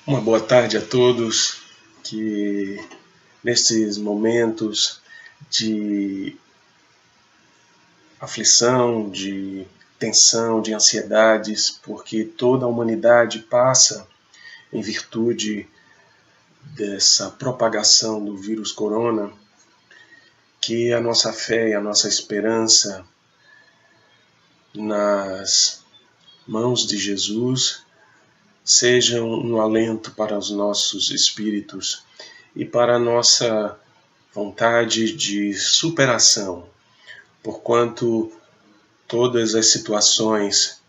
Uma boa tarde a todos que nesses momentos de aflição, de tensão, de ansiedades, porque toda a humanidade passa em virtude dessa propagação do vírus corona, que a nossa fé e a nossa esperança nas mãos de Jesus sejam um alento para os nossos espíritos e para a nossa vontade de superação, porquanto todas as situações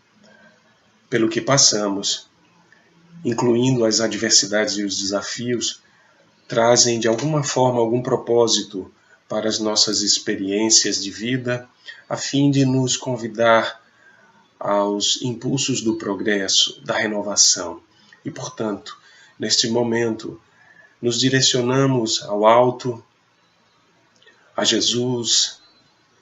pelo que passamos, incluindo as adversidades e os desafios, trazem de alguma forma algum propósito para as nossas experiências de vida, a fim de nos convidar aos impulsos do progresso, da renovação. E, portanto, neste momento, nos direcionamos ao alto, a Jesus,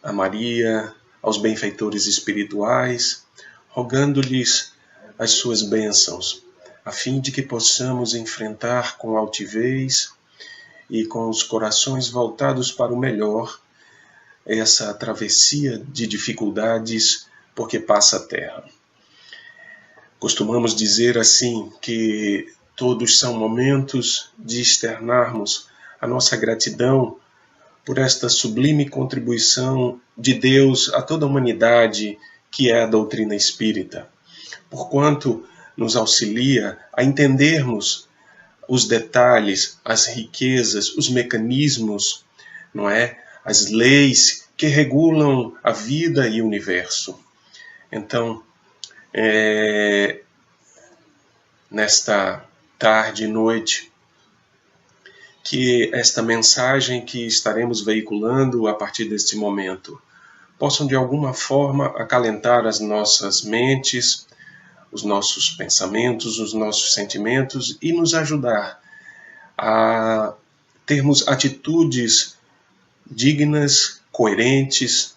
a Maria, aos benfeitores espirituais, rogando-lhes as suas bênçãos, a fim de que possamos enfrentar com altivez e com os corações voltados para o melhor essa travessia de dificuldades porque passa a terra. Costumamos dizer assim que todos são momentos de externarmos a nossa gratidão por esta sublime contribuição de Deus a toda a humanidade, que é a doutrina espírita, porquanto nos auxilia a entendermos os detalhes, as riquezas, os mecanismos, não é? As leis que regulam a vida e o universo. Então, nesta tarde e noite, que esta mensagem que estaremos veiculando a partir deste momento possam de alguma forma acalentar as nossas mentes, os nossos pensamentos, os nossos sentimentos e nos ajudar a termos atitudes dignas, coerentes,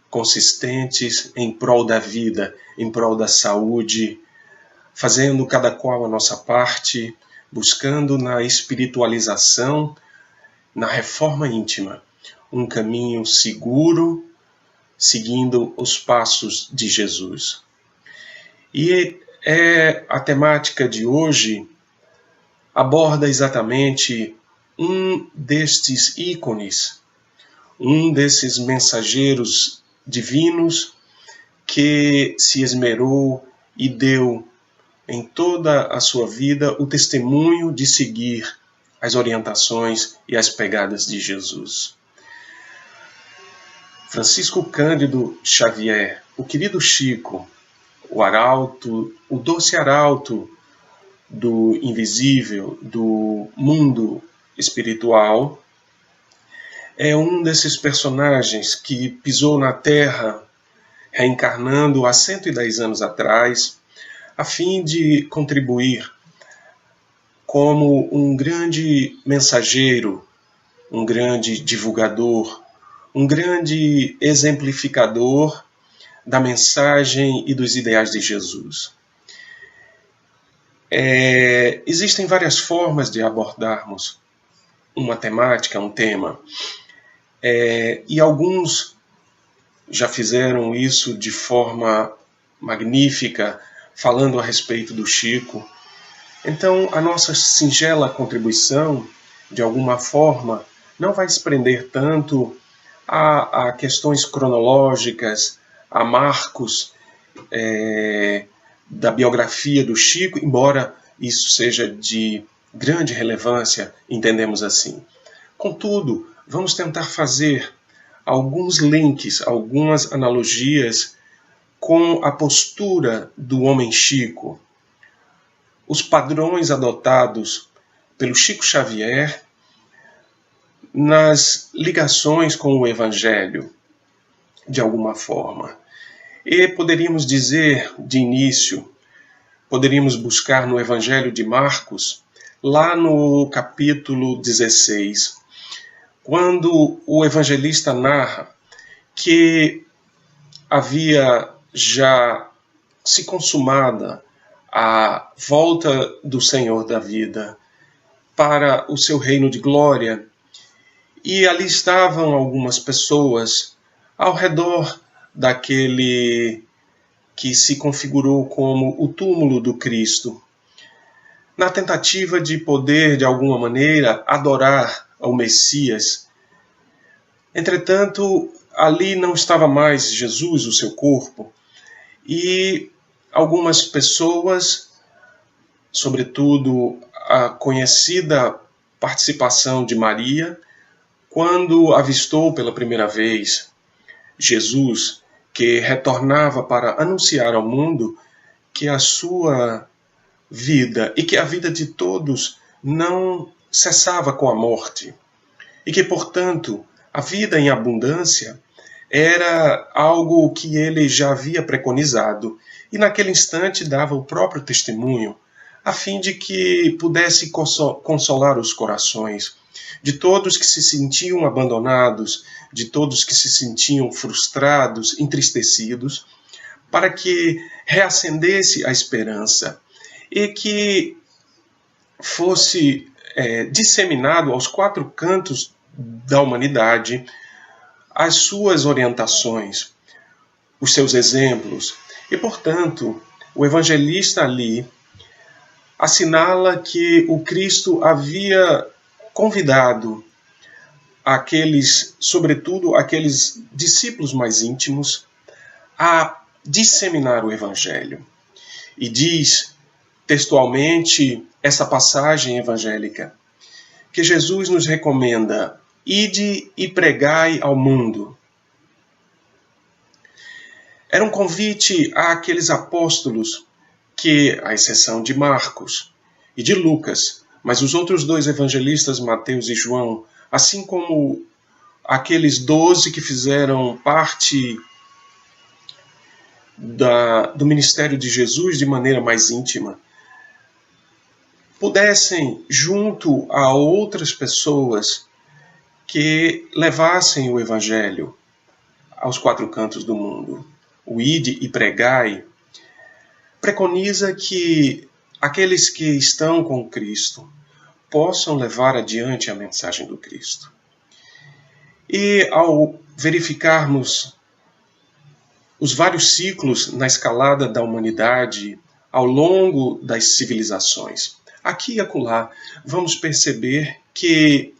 consistentes em prol da vida, em prol da saúde, fazendo cada qual a nossa parte, buscando na espiritualização, na reforma íntima, um caminho seguro, seguindo os passos de Jesus. E a temática de hoje aborda exatamente um destes ícones, um desses mensageiros divinos que se esmerou e deu em toda a sua vida o testemunho de seguir as orientações e as pegadas de Jesus. Francisco Cândido Xavier, o querido Chico, o arauto, o doce arauto do invisível, do mundo espiritual, é um desses personagens que pisou na Terra, reencarnando há 110 anos atrás, a fim de contribuir como um grande mensageiro, um grande divulgador, um grande exemplificador da mensagem e dos ideais de Jesus. Existem várias formas de abordarmos uma temática, um tema, e alguns já fizeram isso de forma magnífica, falando a respeito do Chico. Então, a nossa singela contribuição, de alguma forma, não vai se prender tanto a questões cronológicas, a marcos da biografia do Chico, embora isso seja de grande relevância, entendemos assim. Contudo, vamos tentar fazer alguns links, algumas analogias com a postura do homem Chico, os padrões adotados pelo Chico Xavier nas ligações com o Evangelho, de alguma forma. E poderíamos dizer, de início, poderíamos buscar no Evangelho de Marcos, lá no capítulo 16, quando o evangelista narra que havia já se consumada a volta do Senhor da vida para o seu reino de glória. E ali estavam algumas pessoas ao redor daquele que se configurou como o túmulo do Cristo, na tentativa de poder, de alguma maneira, adorar ao Messias. Entretanto, ali não estava mais Jesus, o seu corpo, e algumas pessoas, sobretudo a conhecida participação de Maria, quando avistou pela primeira vez Jesus, que retornava para anunciar ao mundo que a sua vida e que a vida de todos não cessava com a morte, e que, portanto, a vida em abundância era algo que ele já havia preconizado, e naquele instante dava o próprio testemunho, a fim de que pudesse consolar os corações de todos que se sentiam abandonados, de todos que se sentiam frustrados, entristecidos, para que reacendesse a esperança e que fosse disseminado aos quatro cantos da humanidade as suas orientações, os seus exemplos. E, portanto, o evangelista ali assinala que o Cristo havia convidado sobretudo aqueles discípulos mais íntimos, a disseminar o evangelho. E diz textualmente essa passagem evangélica que Jesus nos recomenda: ide e pregai ao mundo. Era um convite àqueles apóstolos que, à exceção de Marcos e de Lucas, mas os outros dois evangelistas, Mateus e João, assim como aqueles 12 que fizeram parte do ministério de Jesus de maneira mais íntima, pudessem, junto a outras pessoas, que levassem o evangelho aos quatro cantos do mundo. O ide e pregai preconiza que aqueles que estão com Cristo possam levar adiante a mensagem do Cristo. E ao verificarmos os vários ciclos na escalada da humanidade ao longo das civilizações, aqui e acolá vamos perceber que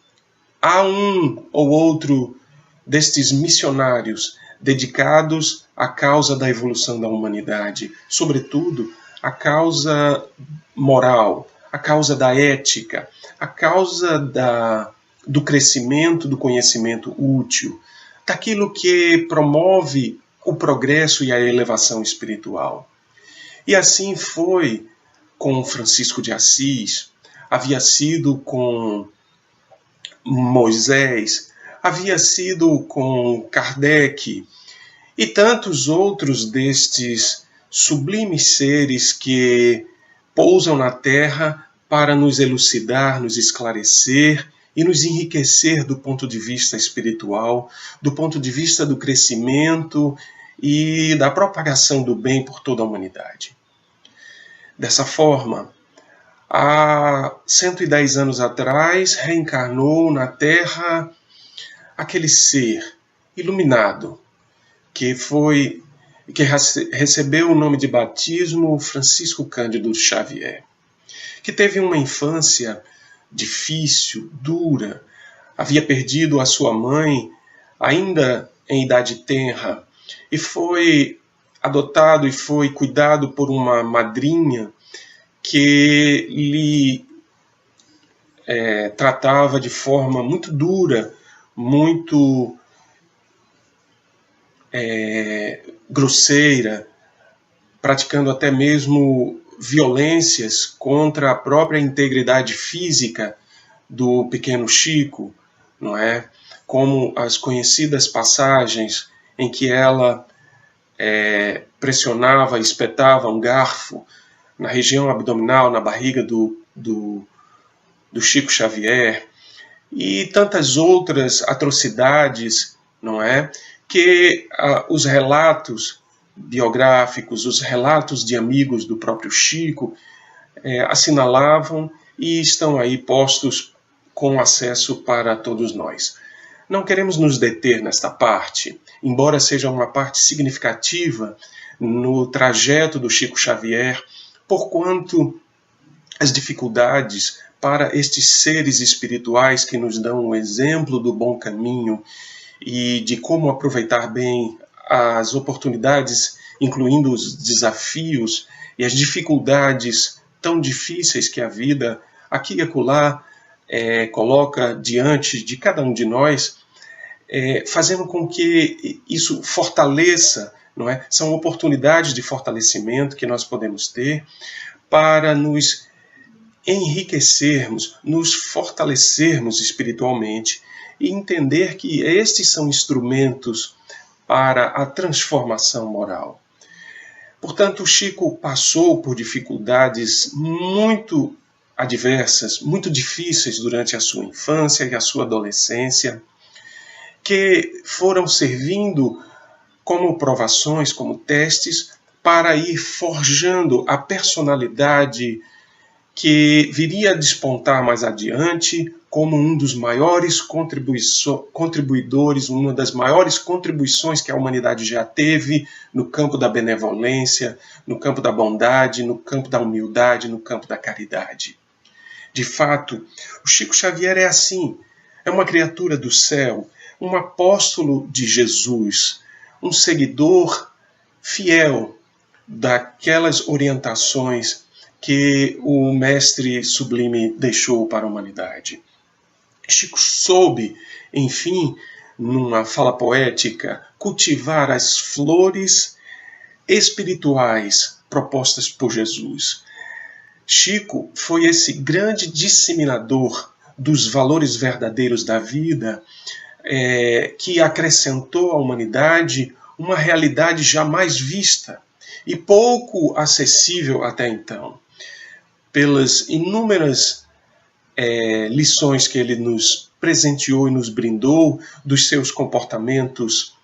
há um ou outro destes missionários dedicados à causa da evolução da humanidade, sobretudo a causa moral, a causa da ética, a causa do crescimento do conhecimento útil, daquilo que promove o progresso e a elevação espiritual. E assim foi com Francisco de Assis, havia sido com Moisés, havia sido com Kardec e tantos outros destes sublimes seres que pousam na Terra para nos elucidar, nos esclarecer e nos enriquecer do ponto de vista espiritual, do ponto de vista do crescimento e da propagação do bem por toda a humanidade. Dessa forma, há 110 anos atrás, reencarnou na Terra aquele ser iluminado que recebeu o nome de batismo Francisco Cândido Xavier, que teve uma infância difícil, dura, havia perdido a sua mãe ainda em idade tenra e foi adotado e foi cuidado por uma madrinha que lhe tratava de forma muito dura, muito grosseira, praticando até mesmo violências contra a própria integridade física do pequeno Chico, não é? Como as conhecidas passagens em que ela pressionava, espetava um garfo na região abdominal, na barriga do Chico Xavier, e tantas outras atrocidades, não é? Que os relatos biográficos, os relatos de amigos do próprio Chico, assinalavam e estão aí postos com acesso para todos nós. Não queremos nos deter nesta parte, embora seja uma parte significativa no trajeto do Chico Xavier, porquanto as dificuldades para estes seres espirituais que nos dão o exemplo do bom caminho e de como aproveitar bem as oportunidades, incluindo os desafios e as dificuldades tão difíceis que a vida aqui e acolá coloca diante de cada um de nós, fazendo com que isso fortaleça, não é? São oportunidades de fortalecimento que nós podemos ter para nos enriquecermos, nos fortalecermos espiritualmente e entender que estes são instrumentos para a transformação moral. Portanto, o Chico passou por dificuldades muito adversas, muito difíceis durante a sua infância e a sua adolescência, que foram servindo como provações, como testes, para ir forjando a personalidade que viria a despontar mais adiante como um dos maiores contribuidores, uma das maiores contribuições que a humanidade já teve no campo da benevolência, no campo da bondade, no campo da humildade, no campo da caridade. De fato, o Chico Xavier é assim, é uma criatura do céu, um apóstolo de Jesus, um seguidor fiel daquelas orientações que o Mestre Sublime deixou para a humanidade. Chico soube, enfim, numa fala poética, cultivar as flores espirituais propostas por Jesus. Chico foi esse grande disseminador dos valores verdadeiros da vida, que acrescentou à humanidade uma realidade jamais vista e pouco acessível até então, pelas inúmeras lições que ele nos presenteou e nos brindou dos seus comportamentos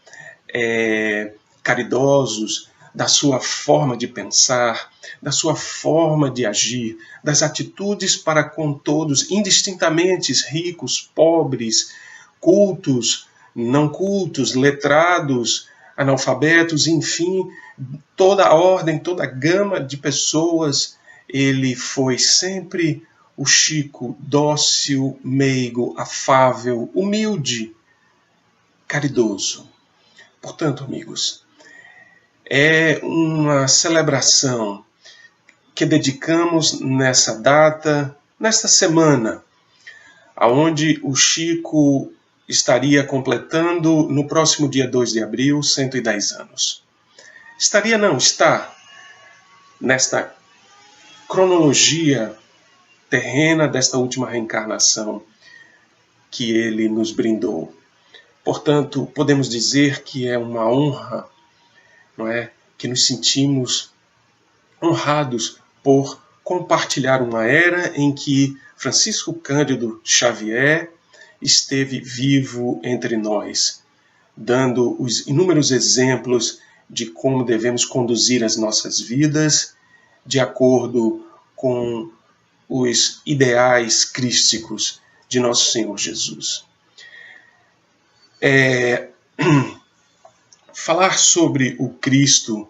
caridosos, da sua forma de pensar, da sua forma de agir, das atitudes para com todos, indistintamente ricos, pobres, cultos, não cultos, letrados, analfabetos, enfim, toda a ordem, toda a gama de pessoas. Ele foi sempre o Chico dócil, meigo, afável, humilde, caridoso. Portanto, amigos, é uma celebração que dedicamos nessa data, nesta semana, onde o Chico estaria completando, no próximo dia 2 de abril, 110 anos. Está nesta cronologia terrena desta última reencarnação que ele nos brindou. Portanto, podemos dizer que é uma honra, não é? Que nos sentimos honrados por compartilhar uma era em que Francisco Cândido Xavier esteve vivo entre nós, dando os inúmeros exemplos de como devemos conduzir as nossas vidas de acordo com os ideais crísticos de nosso Senhor Jesus. Falar sobre o Cristo,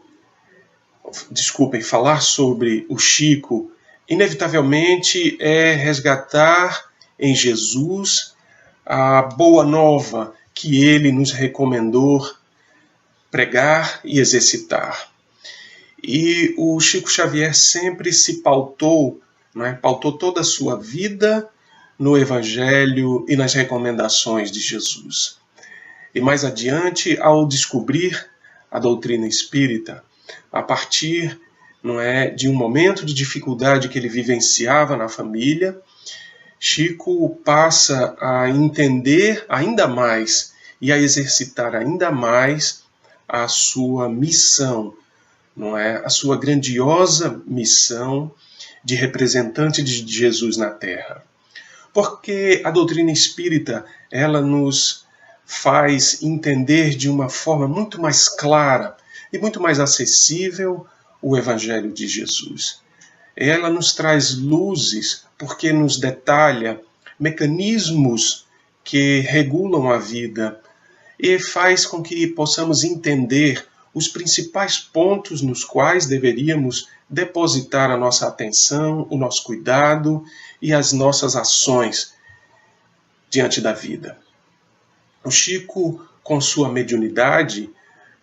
falar sobre o Chico, inevitavelmente é resgatar em Jesus a boa nova que ele nos recomendou pregar e exercitar. E o Chico Xavier sempre se pautou, pautou toda a sua vida no Evangelho e nas recomendações de Jesus. E mais adiante, ao descobrir a doutrina espírita, a partir de um momento de dificuldade que ele vivenciava na família, Chico passa a entender ainda mais e a exercitar ainda mais a sua missão, a sua grandiosa missão de representante de Jesus na Terra. Porque a doutrina espírita, ela nos faz entender de uma forma muito mais clara, e muito mais acessível o Evangelho de Jesus. Ela nos traz luzes porque nos detalha mecanismos que regulam a vida e faz com que possamos entender os principais pontos nos quais deveríamos depositar a nossa atenção, o nosso cuidado e as nossas ações diante da vida. O Chico, com sua mediunidade,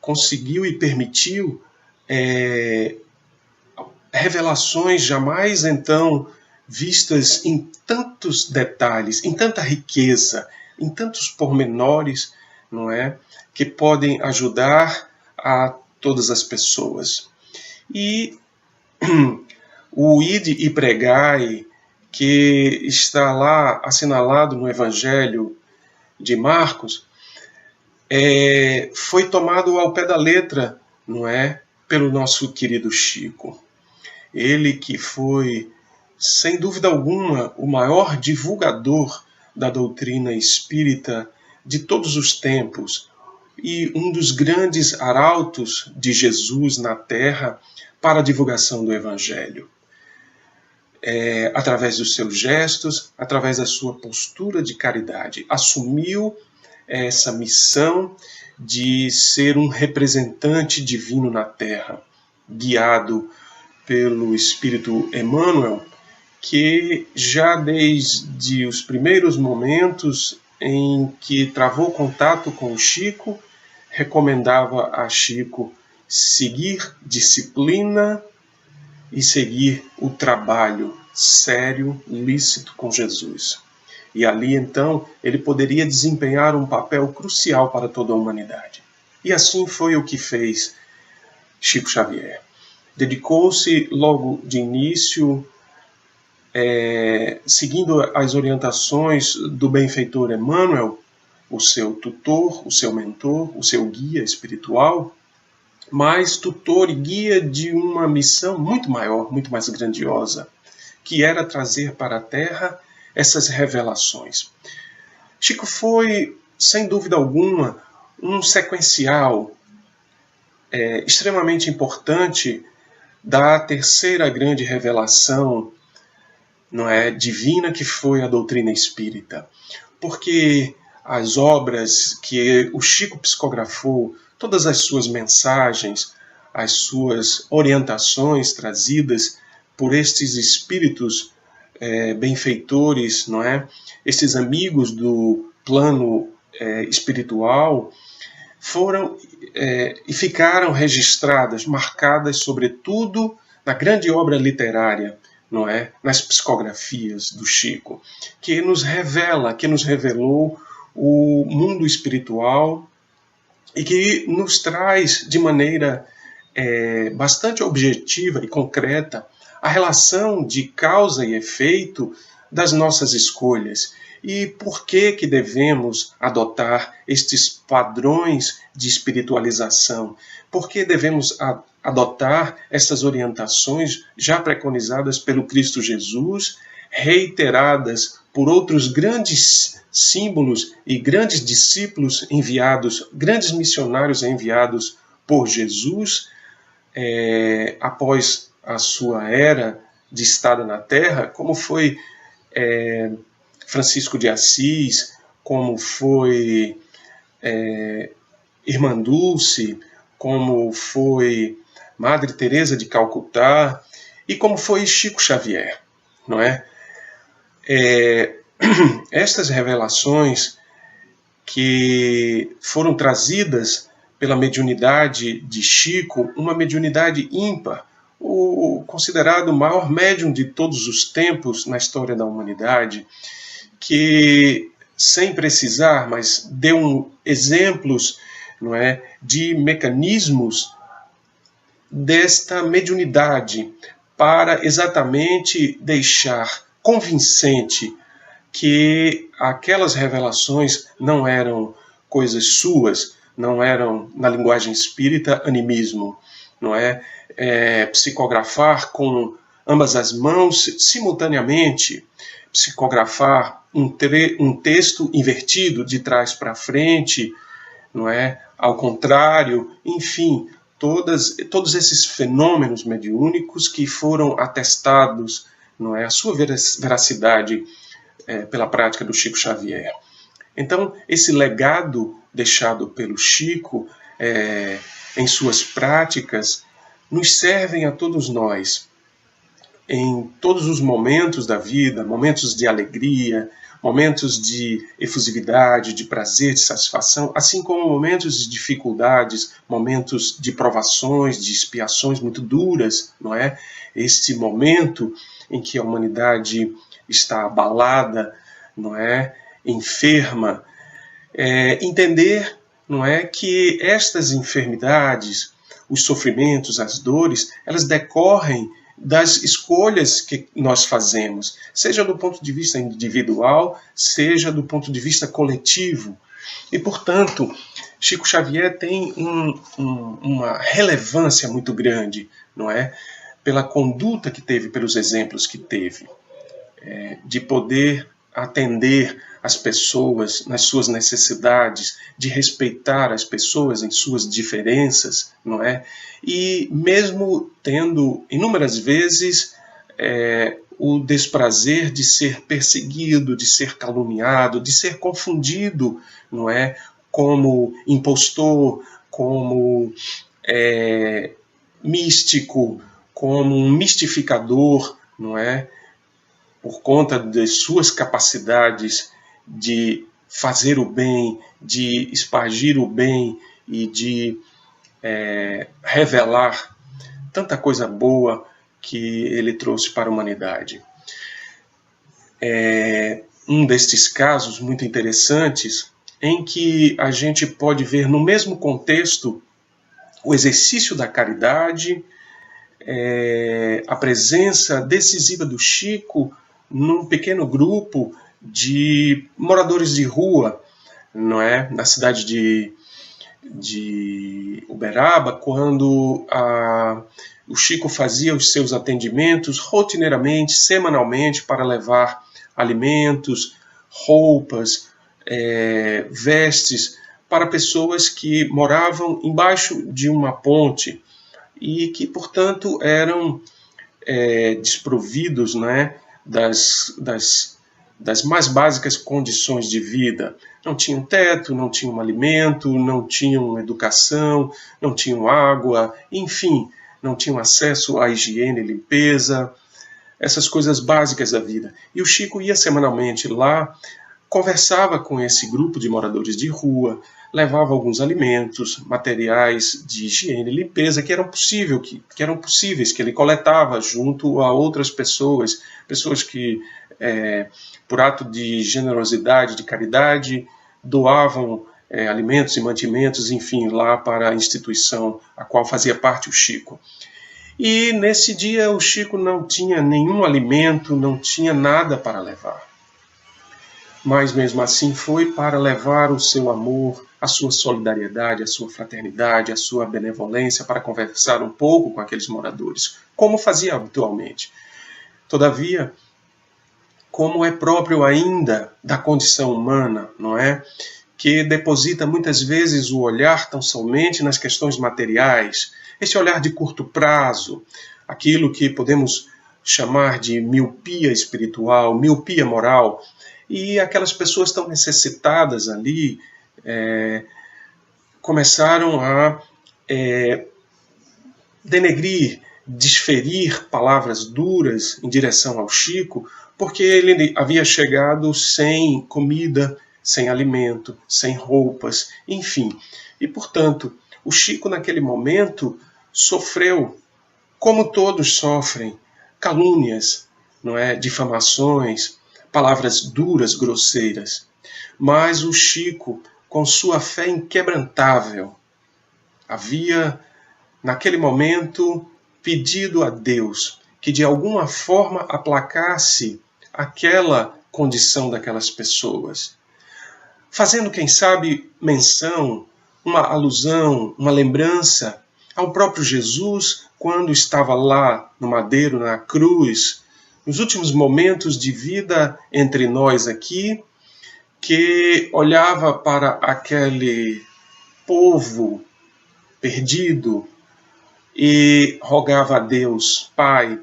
conseguiu e permitiu revelações jamais então vistas em tantos detalhes, em tanta riqueza, em tantos pormenores, não é? Que podem ajudar a todas as pessoas. E o Ide e Pregai, que está lá assinalado no Evangelho de Marcos, foi tomado ao pé da letra, não é? Pelo nosso querido Chico. Ele que foi, sem dúvida alguma, o maior divulgador da doutrina espírita de todos os tempos e um dos grandes arautos de Jesus na Terra para a divulgação do Evangelho. Através dos seus gestos, através da sua postura de caridade, assumiu essa missão de ser um representante divino na Terra, guiado pelo Espírito Emmanuel, que já desde os primeiros momentos em que travou contato com o Chico, recomendava a Chico seguir disciplina e seguir o trabalho sério, lícito com Jesus. E ali, então, ele poderia desempenhar um papel crucial para toda a humanidade. E assim foi o que fez Chico Xavier. Dedicou-se logo de início, seguindo as orientações do benfeitor Emmanuel, o seu tutor, o seu mentor, o seu guia espiritual, mas tutor e guia de uma missão muito maior, muito mais grandiosa, que era trazer para a Terra essas revelações. Chico foi, sem dúvida alguma, um sequencial extremamente importante da terceira grande revelação, não é, divina, que foi a doutrina espírita. Porque as obras que o Chico psicografou, todas as suas mensagens, as suas orientações trazidas por estes espíritos benfeitores, não é? Estes amigos do plano espiritual, foram e ficaram registradas, marcadas sobretudo na grande obra literária, não é? Nas psicografias do Chico, que nos revelou o mundo espiritual e que nos traz de maneira bastante objetiva e concreta a relação de causa e efeito das nossas escolhas e por que devemos adotar estes padrões de espiritualização, por que devemos adotar essas orientações já preconizadas pelo Cristo Jesus, reiteradas por outros grandes símbolos e grandes discípulos enviados, grandes missionários enviados por Jesus após a sua era de estada na Terra, como foi Francisco de Assis, como foi Irmã Dulce, como foi Madre Teresa de Calcutá e como foi Chico Xavier, não é? Estas revelações que foram trazidas pela mediunidade de Chico, uma mediunidade ímpar, o considerado maior médium de todos os tempos na história da humanidade, que, sem precisar, mas deu exemplos, não é, de mecanismos desta mediunidade para exatamente deixar convincente que aquelas revelações não eram coisas suas, não eram, na linguagem espírita, animismo, não é? Psicografar com ambas as mãos simultaneamente, psicografar um texto invertido de trás para frente, não é? Ao contrário, enfim, todos esses fenômenos mediúnicos que foram atestados, não é, a sua veracidade pela prática do Chico Xavier. Então, esse legado deixado pelo Chico em suas práticas nos servem a todos nós, em todos os momentos da vida, momentos de alegria, momentos de efusividade, de prazer, de satisfação, assim como momentos de dificuldades, momentos de provações, de expiações muito duras, não é? Este momento em que a humanidade está abalada, não é? Enferma, entender, não é, que estas enfermidades, os sofrimentos, as dores, elas decorrem das escolhas que nós fazemos, seja do ponto de vista individual, seja do ponto de vista coletivo. E, portanto, Chico Xavier tem uma relevância muito grande, não é? Pela conduta que teve, pelos exemplos que teve, de poder atender as pessoas nas suas necessidades, de respeitar as pessoas em suas diferenças, não é? E mesmo tendo inúmeras vezes o desprazer de ser perseguido, de ser caluniado, de ser confundido, não é? Como impostor, como místico, como um mistificador, não é? Por conta das suas capacidades de fazer o bem, de espargir o bem e de revelar tanta coisa boa que ele trouxe para a humanidade. Um destes casos muito interessantes em que a gente pode ver no mesmo contexto o exercício da caridade, a presença decisiva do Chico num pequeno grupo de moradores de rua, não é? Na cidade de Uberaba, quando o Chico fazia os seus atendimentos rotineiramente, semanalmente, para levar alimentos, roupas, vestes para pessoas que moravam embaixo de uma ponte e que, portanto, eram desprovidos, né, das mais básicas condições de vida. Não tinham teto, não tinham alimento, não tinham educação, não tinham água, enfim, não tinham acesso à higiene e limpeza, essas coisas básicas da vida. E o Chico ia semanalmente lá, conversava com esse grupo de moradores de rua, levava alguns alimentos, materiais de higiene e limpeza que eram possíveis, que ele coletava junto a outras pessoas que, por ato de generosidade, de caridade, doavam alimentos e mantimentos, enfim, lá para a instituição a qual fazia parte o Chico. E nesse dia o Chico não tinha nenhum alimento, não tinha nada para levar. Mas mesmo assim foi para levar o seu amor, a sua solidariedade, a sua fraternidade, a sua benevolência, para conversar um pouco com aqueles moradores, como fazia habitualmente. Todavia, como é próprio ainda da condição humana, não é? Que deposita muitas vezes o olhar tão somente nas questões materiais, esse olhar de curto prazo, aquilo que podemos chamar de miopia espiritual, miopia moral, e aquelas pessoas tão necessitadas ali começaram a denegrir, desferir palavras duras em direção ao Chico, porque ele havia chegado sem comida, sem alimento, sem roupas, enfim. E, portanto, o Chico naquele momento sofreu, como todos sofrem, calúnias, não é? Difamações, palavras duras, grosseiras. Mas o Chico, com sua fé inquebrantável, havia, naquele momento, pedido a Deus que de alguma forma aplacasse aquela condição daquelas pessoas, fazendo, quem sabe, menção, uma alusão, uma lembrança ao próprio Jesus, quando estava lá no madeiro, na cruz, nos últimos momentos de vida entre nós aqui, que olhava para aquele povo perdido, e rogava a Deus: Pai,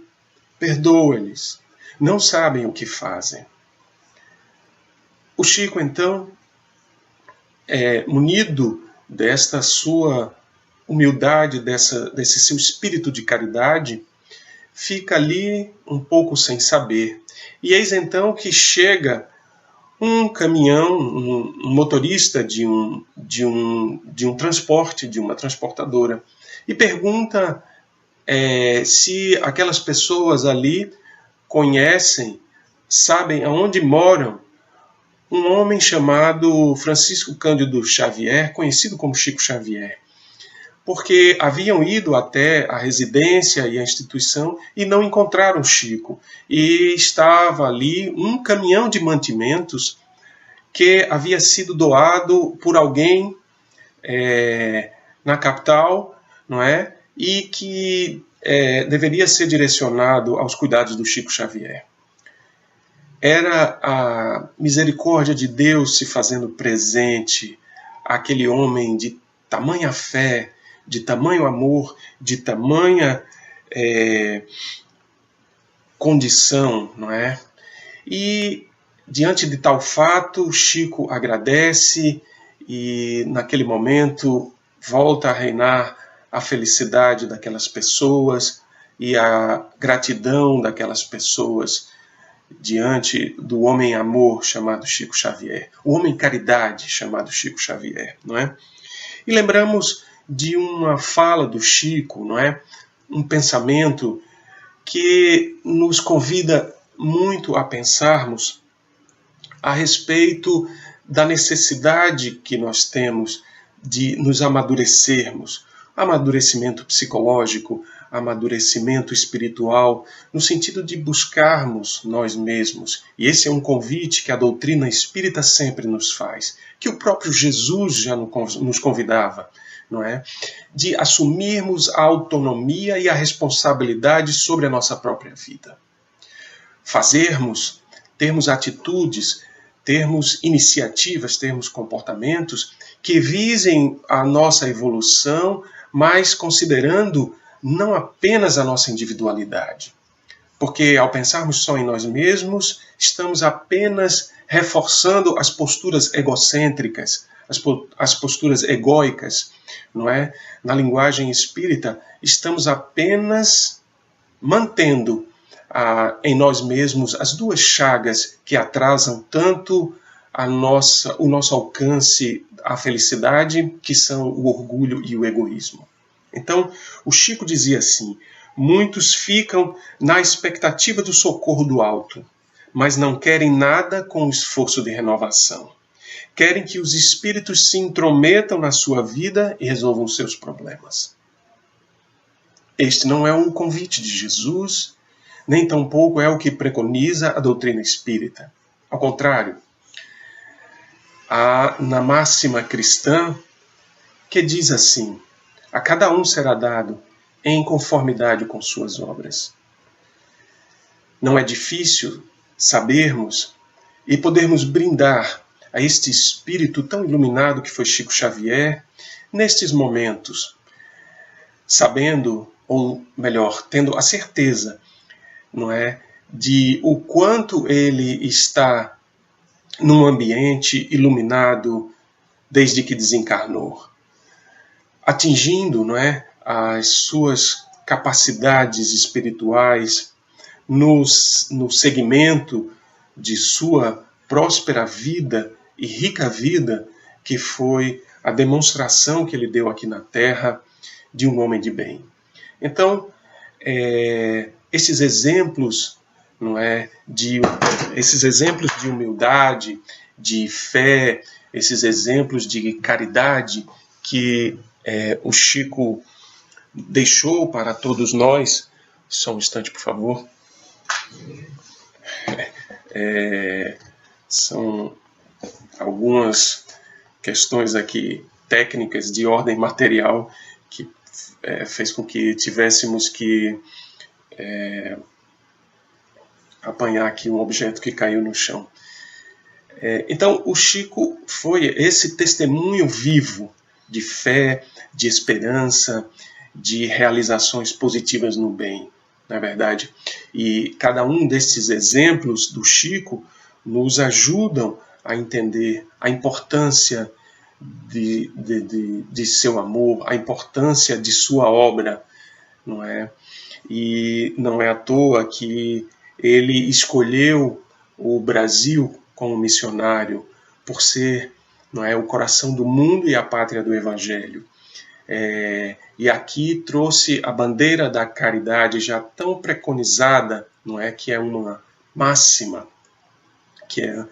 perdoa-lhes, não sabem o que fazem. O Chico, então, munido desta sua humildade, desse seu espírito de caridade, fica ali um pouco sem saber. E eis então que chega um caminhão, um motorista de um transporte, de uma transportadora, e pergunta se aquelas pessoas ali conhecem, sabem aonde moram um homem chamado Francisco Cândido Xavier, conhecido como Chico Xavier, porque haviam ido até a residência e a instituição e não encontraram Chico. E estava ali um caminhão de mantimentos que havia sido doado por alguém na capital, não é? E que deveria ser direcionado aos cuidados do Chico Xavier. Era a misericórdia de Deus se fazendo presente àquele homem de tamanha fé, de tamanho amor, de tamanha condição, não é? E diante de tal fato, Chico agradece e naquele momento volta a reinar a felicidade daquelas pessoas e a gratidão daquelas pessoas diante do homem amor chamado Chico Xavier, o homem caridade chamado Chico Xavier, não é? E lembramos de uma fala do Chico, não é? Um pensamento que nos convida muito a pensarmos a respeito da necessidade que nós temos de nos amadurecermos, amadurecimento psicológico, amadurecimento espiritual, no sentido de buscarmos nós mesmos. E esse é um convite que a doutrina espírita sempre nos faz, que o próprio Jesus já nos convidava, não é? De assumirmos a autonomia e a responsabilidade sobre a nossa própria vida. Termos atitudes, termos iniciativas, termos comportamentos que visem a nossa evolução, mas considerando não apenas a nossa individualidade. Porque ao pensarmos só em nós mesmos, estamos apenas reforçando as posturas egocêntricas, as posturas egóicas, não é? Na linguagem espírita, estamos apenas mantendo em nós mesmos as duas chagas que atrasam tanto o nosso alcance à felicidade, que são o orgulho e o egoísmo. Então, o Chico dizia assim: muitos ficam na expectativa do socorro do alto, mas não querem nada com o esforço de renovação. Querem que os espíritos se intrometam na sua vida e resolvam seus problemas. Este não é um convite de Jesus, nem tampouco é o que preconiza a doutrina espírita. Ao contrário, há na máxima cristã que diz assim: a cada um será dado em conformidade com suas obras. Não é difícil sabermos e podermos brindar a este espírito tão iluminado que foi Chico Xavier nestes momentos, sabendo, ou melhor, tendo a certeza, não é, de o quanto ele está num ambiente iluminado desde que desencarnou, atingindo, não é, as suas capacidades espirituais no segmento de sua próspera vida e rica vida, que foi a demonstração que ele deu aqui na Terra de um homem de bem. Então, esses exemplos, não é, esses exemplos de humildade, de fé, esses exemplos de caridade que o Chico deixou para todos nós. Só um instante, por favor. São algumas questões aqui técnicas de ordem material que fez com que tivéssemos que apanhar aqui um objeto que caiu no chão. Então, o Chico foi esse testemunho vivo de fé, de esperança de realizações positivas no bem, não é verdade? E cada um desses exemplos do Chico nos ajudam a entender a importância de seu amor, a importância de sua obra, não é? E não é à toa que ele escolheu o Brasil como missionário por ser, não é, o coração do mundo e a pátria do Evangelho. E aqui trouxe a bandeira da caridade já tão preconizada, não é, que é uma máxima, que é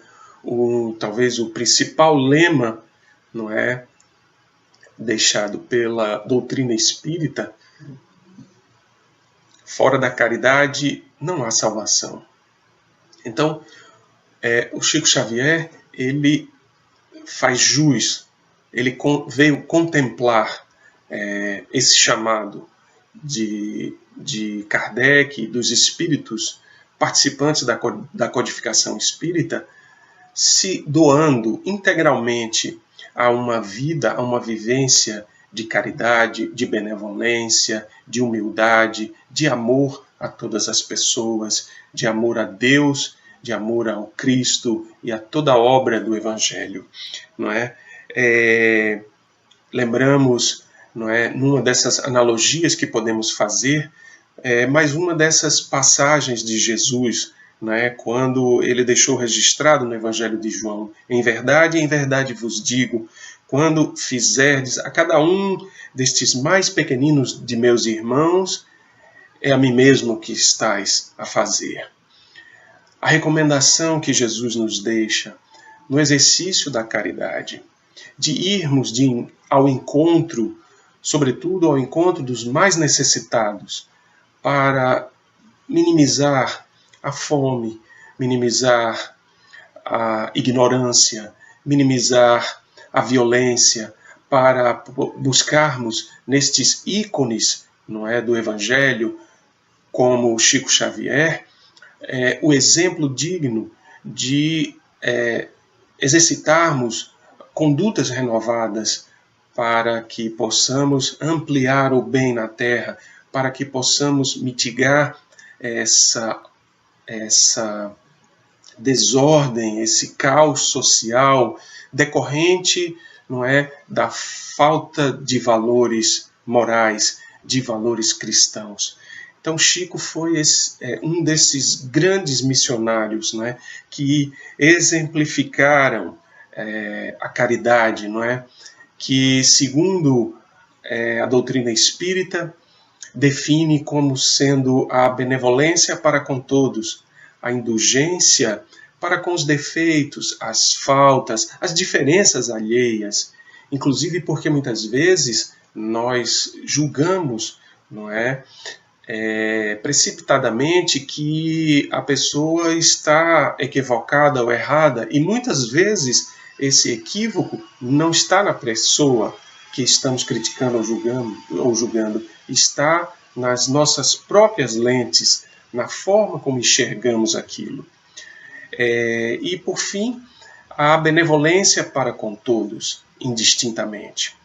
talvez o principal lema, não é, deixado pela doutrina espírita: fora da caridade não há salvação. Então, o Chico Xavier, ele faz jus, ele veio contemplar esse chamado de Kardec, dos espíritos participantes da codificação espírita, se doando integralmente a uma vida, a uma vivência de caridade, de benevolência, de humildade, de amor a todas as pessoas, de amor a Deus, de amor ao Cristo e a toda a obra do Evangelho, não é? Lembramos, não é, numa dessas analogias que podemos fazer, mais uma dessas passagens de Jesus, não é, quando ele deixou registrado no Evangelho de João: em verdade vos digo, quando fizerdes a cada um destes mais pequeninos de meus irmãos, é a mim mesmo que estáis a fazer. A recomendação que Jesus nos deixa no exercício da caridade, de irmos ao encontro, sobretudo ao encontro dos mais necessitados, para minimizar a fome, minimizar a ignorância, minimizar a violência, para buscarmos nestes ícones, não é, do Evangelho, como Chico Xavier, o exemplo digno de exercitarmos condutas renovadas para que possamos ampliar o bem na Terra, para que possamos mitigar essa desordem, esse caos social decorrente, não é, da falta de valores morais, de valores cristãos. Então Chico foi um desses grandes missionários, não é, que exemplificaram a caridade, não é, que, segundo a doutrina espírita, define como sendo a benevolência para com todos, a indulgência para com os defeitos, as faltas, as diferenças alheias, inclusive porque muitas vezes nós julgamos, não é, precipitadamente, que a pessoa está equivocada ou errada, e muitas vezes esse equívoco não está na pessoa que estamos criticando ou julgando, está nas nossas próprias lentes, na forma como enxergamos aquilo. E, por fim, a benevolência para com todos, indistintamente.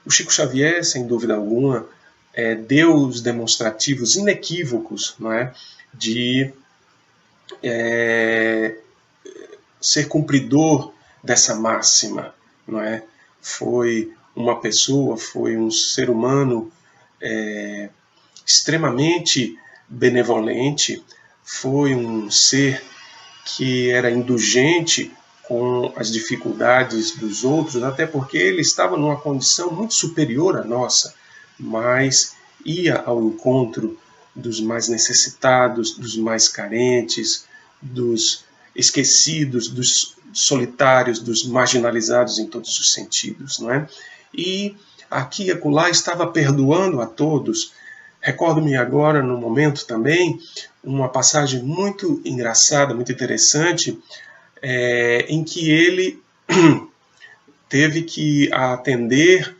O Chico Xavier, sem dúvida alguma, deu os demonstrativos inequívocos, não é, de ser cumpridor dessa máxima, não é? Foi uma pessoa, foi um ser humano extremamente benevolente, foi um ser que era indulgente com as dificuldades dos outros, até porque ele estava numa condição muito superior à nossa, mas ia ao encontro dos mais necessitados, dos mais carentes, dos esquecidos, dos solitários, dos marginalizados em todos os sentidos, não é? E aqui e acolá estava perdoando a todos. Recordo-me agora, no momento também, uma passagem muito engraçada, muito interessante, em que ele teve que atender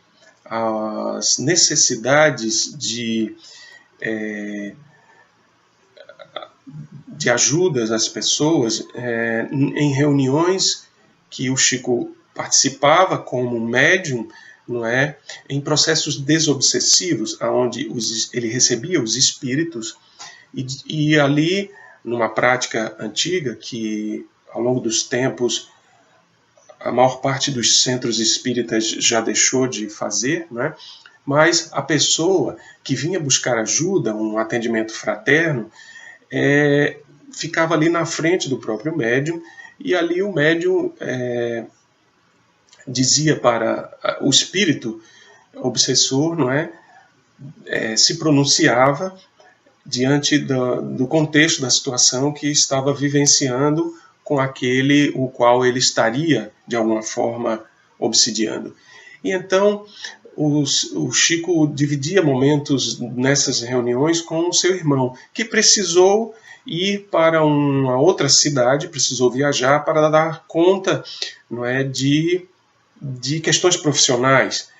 às necessidades de ajudas às pessoas em reuniões que o Chico participava como médium, não é, em processos desobsessivos, onde ele recebia os espíritos, e ali, numa prática antiga, que ao longo dos tempos a maior parte dos centros espíritas já deixou de fazer, né? Mas a pessoa que vinha buscar ajuda, um atendimento fraterno, ficava ali na frente do próprio médium, e ali o médium dizia para o espírito obsessor, não é? Se pronunciava diante do contexto da situação que estava vivenciando com aquele o qual ele estaria, de alguma forma, obsidiando. E então, o Chico dividia momentos nessas reuniões com o seu irmão, que precisou ir para uma outra cidade, precisou viajar para dar conta, não é, de questões profissionais.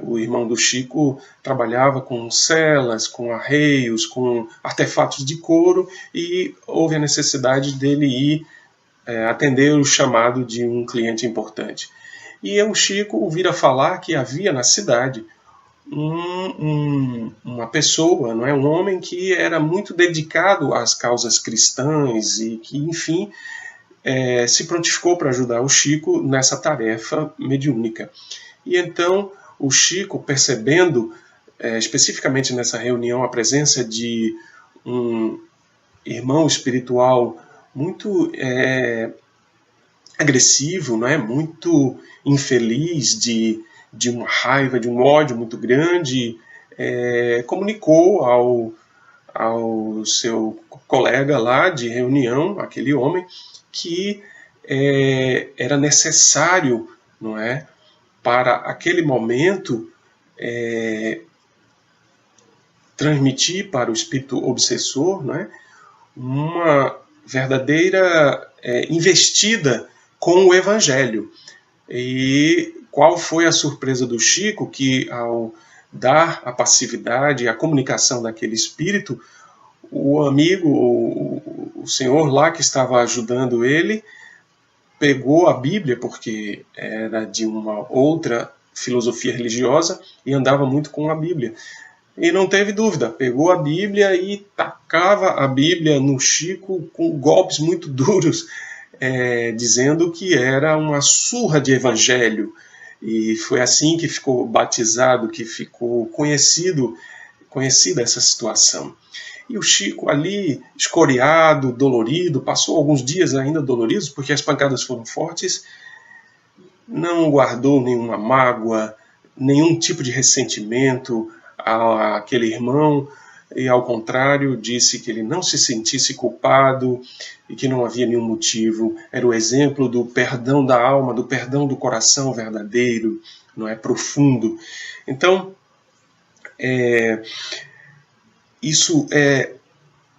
O irmão do Chico trabalhava com celas, com arreios, com artefatos de couro, e houve a necessidade dele ir atender o chamado de um cliente importante. E o Chico ouvira falar que havia na cidade uma pessoa, não é, um homem que era muito dedicado às causas cristãs e que, enfim, se prontificou para ajudar o Chico nessa tarefa mediúnica. E então o Chico, percebendo especificamente nessa reunião a presença de um irmão espiritual muito agressivo, não é? Muito infeliz, de uma raiva, de um ódio muito grande, comunicou ao seu colega lá de reunião, aquele homem, que era necessário, não é, para aquele momento transmitir para o espírito obsessor, não é, uma verdadeira investida com o Evangelho. E qual foi a surpresa do Chico? Que ao dar a passividade, a comunicação daquele espírito, o amigo, o senhor lá que estava ajudando ele, pegou a Bíblia, porque era de uma outra filosofia religiosa, e andava muito com a Bíblia. E não teve dúvida, pegou a Bíblia e tacava a Bíblia no Chico com golpes muito duros, dizendo que era uma surra de evangelho. E foi assim que ficou batizado, que ficou conhecida essa situação. E o Chico ali, escoriado, dolorido, passou alguns dias ainda doloridos, porque as pancadas foram fortes, não guardou nenhuma mágoa, nenhum tipo de ressentimento àquele irmão, e ao contrário, disse que ele não se sentisse culpado e que não havia nenhum motivo. Era o exemplo do perdão da alma, do perdão do coração verdadeiro, não é, profundo. Então, isso é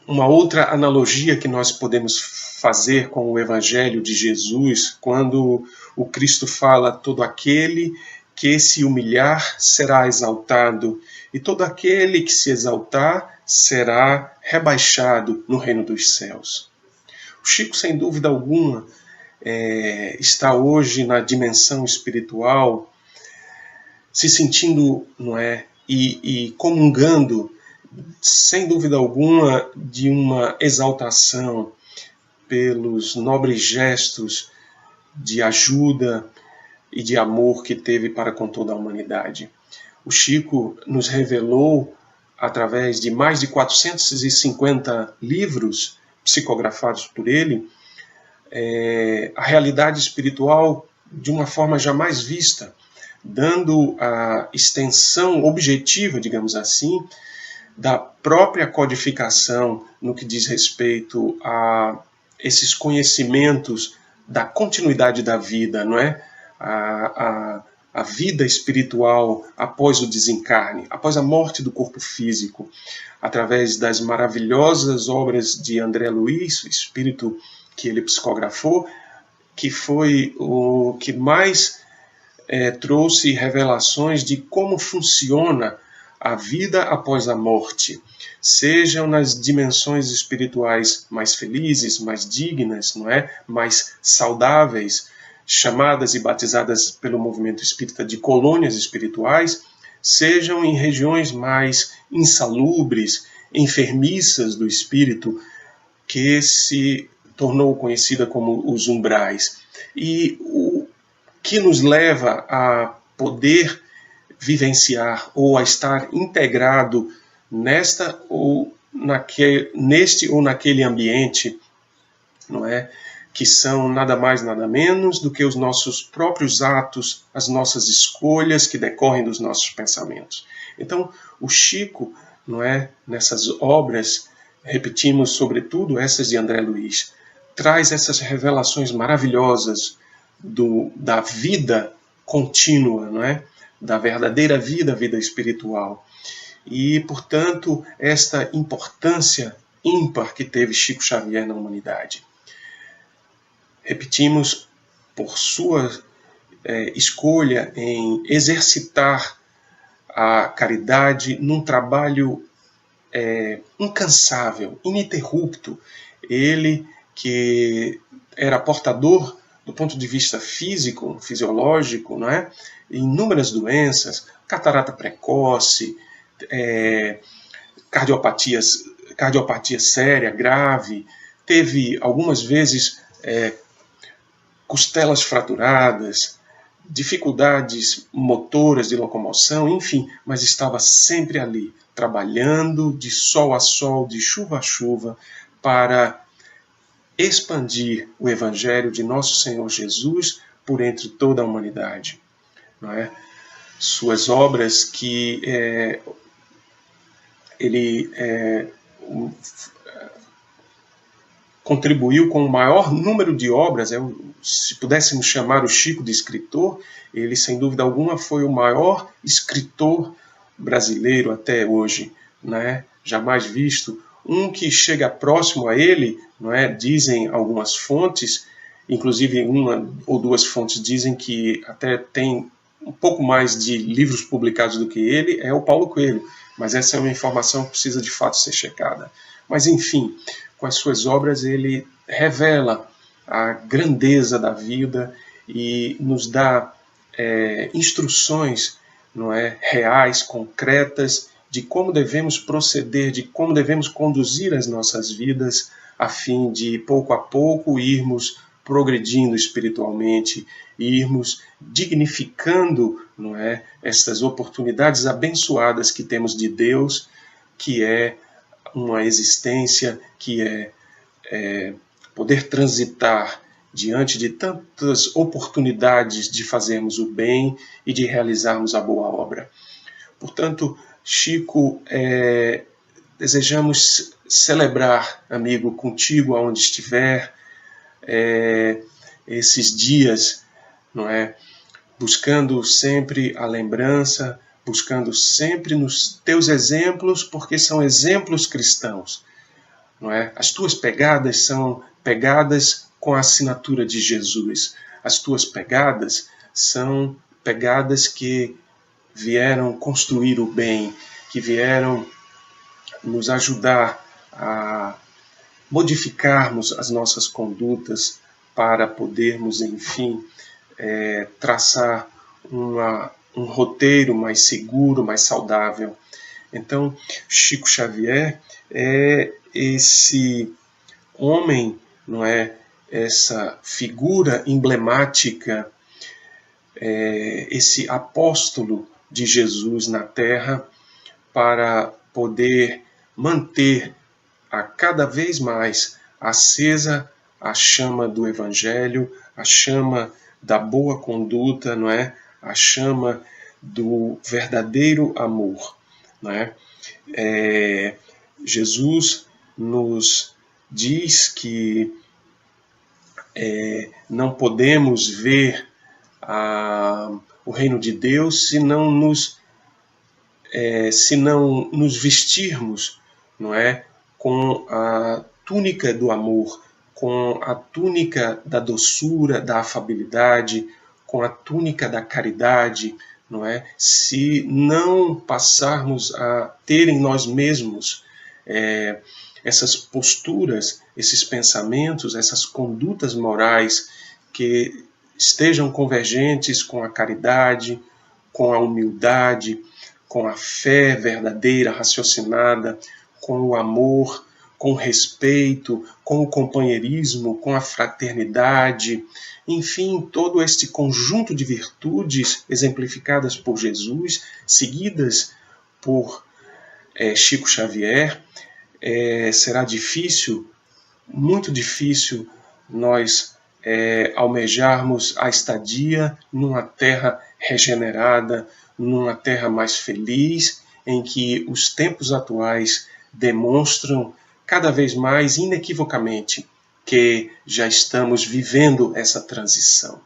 uma outra analogia que nós podemos fazer com o Evangelho de Jesus, quando o Cristo fala: todo aquele que se humilhar será exaltado, e todo aquele que se exaltar será rebaixado no reino dos céus. O Chico, sem dúvida alguma, está hoje na dimensão espiritual, se sentindo, não é, e comungando, sem dúvida alguma, de uma exaltação pelos nobres gestos de ajuda e de amor que teve para com toda a humanidade. O Chico nos revelou, através de mais de 450 livros psicografados por ele, a realidade espiritual de uma forma jamais vista, dando a extensão objetiva, digamos assim, da própria codificação no que diz respeito a esses conhecimentos da continuidade da vida, não é? A vida espiritual após o desencarne, após a morte do corpo físico, através das maravilhosas obras de André Luiz, o espírito que ele psicografou, que foi o que mais trouxe revelações de como funciona a vida após a morte, sejam nas dimensões espirituais mais felizes, mais dignas, não é? Mais saudáveis, chamadas e batizadas pelo movimento espírita de colônias espirituais, sejam em regiões mais insalubres, enfermiças do espírito, que se tornou conhecida como os umbrais. E o que nos leva a poder vivenciar ou a estar integrado neste ou naquele ambiente, não é? Que são nada mais, nada menos do que os nossos próprios atos, as nossas escolhas que decorrem dos nossos pensamentos. Então, o Chico, não é? Nessas obras, repetimos sobretudo essas de André Luiz, traz essas revelações maravilhosas da vida contínua, não é? Da verdadeira vida, a vida espiritual. E, portanto, esta importância ímpar que teve Chico Xavier na humanidade. Repetimos, por sua escolha em exercitar a caridade num trabalho incansável, ininterrupto. Ele que era portador, do ponto de vista físico, fisiológico, não é? Inúmeras doenças, catarata precoce, cardiopatia séria, grave, teve algumas vezes costelas fraturadas, dificuldades motoras de locomoção, enfim, mas estava sempre ali, trabalhando de sol a sol, de chuva a chuva, para expandir o Evangelho de Nosso Senhor Jesus por entre toda a humanidade. Não é? Suas obras que ele contribuiu com o maior número de obras. Se pudéssemos chamar o Chico de escritor, ele, sem dúvida alguma, foi o maior escritor brasileiro até hoje, né? Jamais visto. Um que chega próximo a ele, não é? Dizem algumas fontes, inclusive uma ou duas fontes dizem que até tem um pouco mais de livros publicados do que ele, é o Paulo Coelho. Mas essa é uma informação que precisa de fato ser checada. Mas, enfim, com as suas obras ele revela a grandeza da vida e nos dá instruções, não é, reais, concretas, de como devemos proceder, de como devemos conduzir as nossas vidas, a fim de, pouco a pouco, irmos progredindo espiritualmente, irmos dignificando, não é, estas oportunidades abençoadas que temos de Deus, que é uma existência, que é poder transitar diante de tantas oportunidades de fazermos o bem e de realizarmos a boa obra. Portanto, Chico, desejamos celebrar, amigo, contigo aonde estiver, esses dias, não é? Buscando sempre a lembrança, buscando sempre nos teus exemplos, porque são exemplos cristãos, não é? As tuas pegadas são pegadas com a assinatura de Jesus. As tuas pegadas são pegadas que vieram construir o bem, que vieram nos ajudar a modificarmos as nossas condutas para podermos, enfim, traçar um roteiro mais seguro, mais saudável. Então, Chico Xavier é esse homem, não é? Essa figura emblemática, esse apóstolo de Jesus na Terra, para poder manter a cada vez mais acesa a chama do Evangelho, a chama da boa conduta, não é? A chama do verdadeiro amor, não é? Jesus nos diz que não podemos ver o reino de Deus se não nos vestirmos, não é, com a túnica do amor, com a túnica da doçura, da afabilidade, com a túnica da caridade, não é? Se não passarmos a ter em nós mesmos essas posturas, esses pensamentos, essas condutas morais que estejam convergentes com a caridade, com a humildade, com a fé verdadeira, raciocinada, com o amor, com o respeito, com o companheirismo, com a fraternidade, enfim, todo este conjunto de virtudes exemplificadas por Jesus, seguidas por Chico Xavier. Será difícil, muito difícil, nós almejarmos a estadia numa terra regenerada, numa terra mais feliz, em que os tempos atuais demonstram cada vez mais inequivocamente que já estamos vivendo essa transição.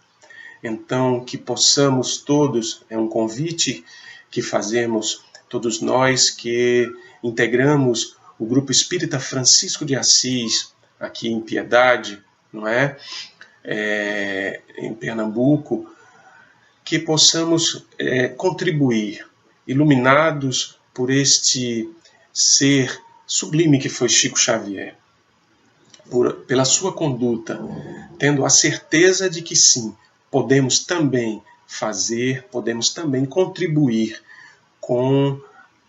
Então, que possamos todos, é um convite que fazemos, todos nós que integramos o Grupo Espírita Francisco de Assis, aqui em Piedade, não é? Em Pernambuco, que possamos contribuir, iluminados por este ser sublime que foi Chico Xavier, pela sua conduta, tendo a certeza de que sim, podemos também fazer, podemos também contribuir com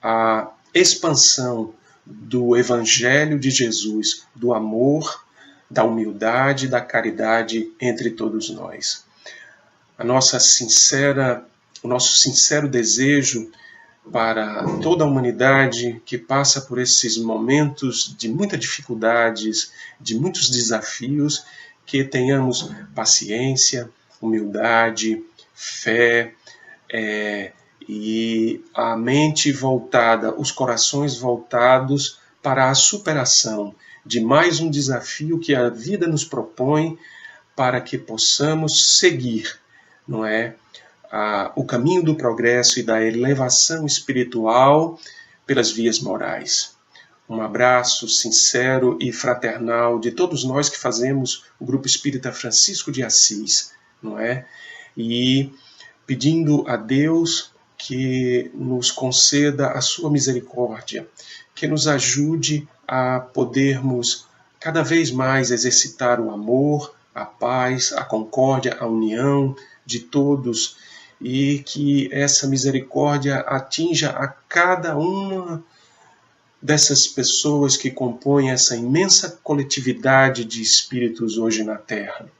a expansão do Evangelho de Jesus, do amor, da humildade, da caridade entre todos nós. O nosso sincero desejo para toda a humanidade que passa por esses momentos de muitas dificuldades, de muitos desafios, que tenhamos paciência, humildade, fé, e a mente voltada, os corações voltados para a superação de mais um desafio que a vida nos propõe, para que possamos seguir, não é? O caminho do progresso e da elevação espiritual pelas vias morais. Um abraço sincero e fraternal de todos nós que fazemos o Grupo Espírita Francisco de Assis, não é? E pedindo a Deus que nos conceda a sua misericórdia, que nos ajude a podermos cada vez mais exercitar o amor, a paz, a concórdia, a união de todos, e que essa misericórdia atinja a cada uma dessas pessoas que compõem essa imensa coletividade de espíritos hoje na Terra,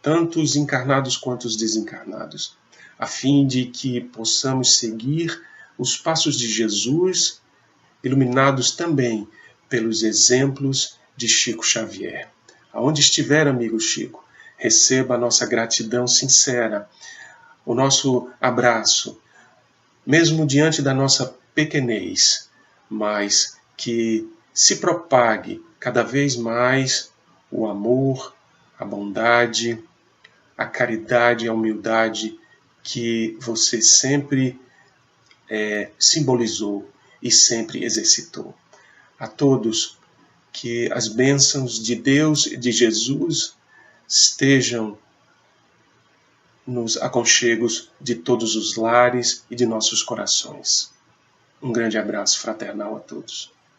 tanto os encarnados quanto os desencarnados, a fim de que possamos seguir os passos de Jesus, iluminados também pelos exemplos de Chico Xavier. Aonde estiver, amigo Chico, receba a nossa gratidão sincera, o nosso abraço, mesmo diante da nossa pequenez, mas que se propague cada vez mais o amor, a bondade, a caridade e a humildade que você sempre simbolizou e sempre exercitou. A todos, que as bênçãos de Deus e de Jesus estejam nos aconchegos de todos os lares e de nossos corações. Um grande abraço fraternal a todos.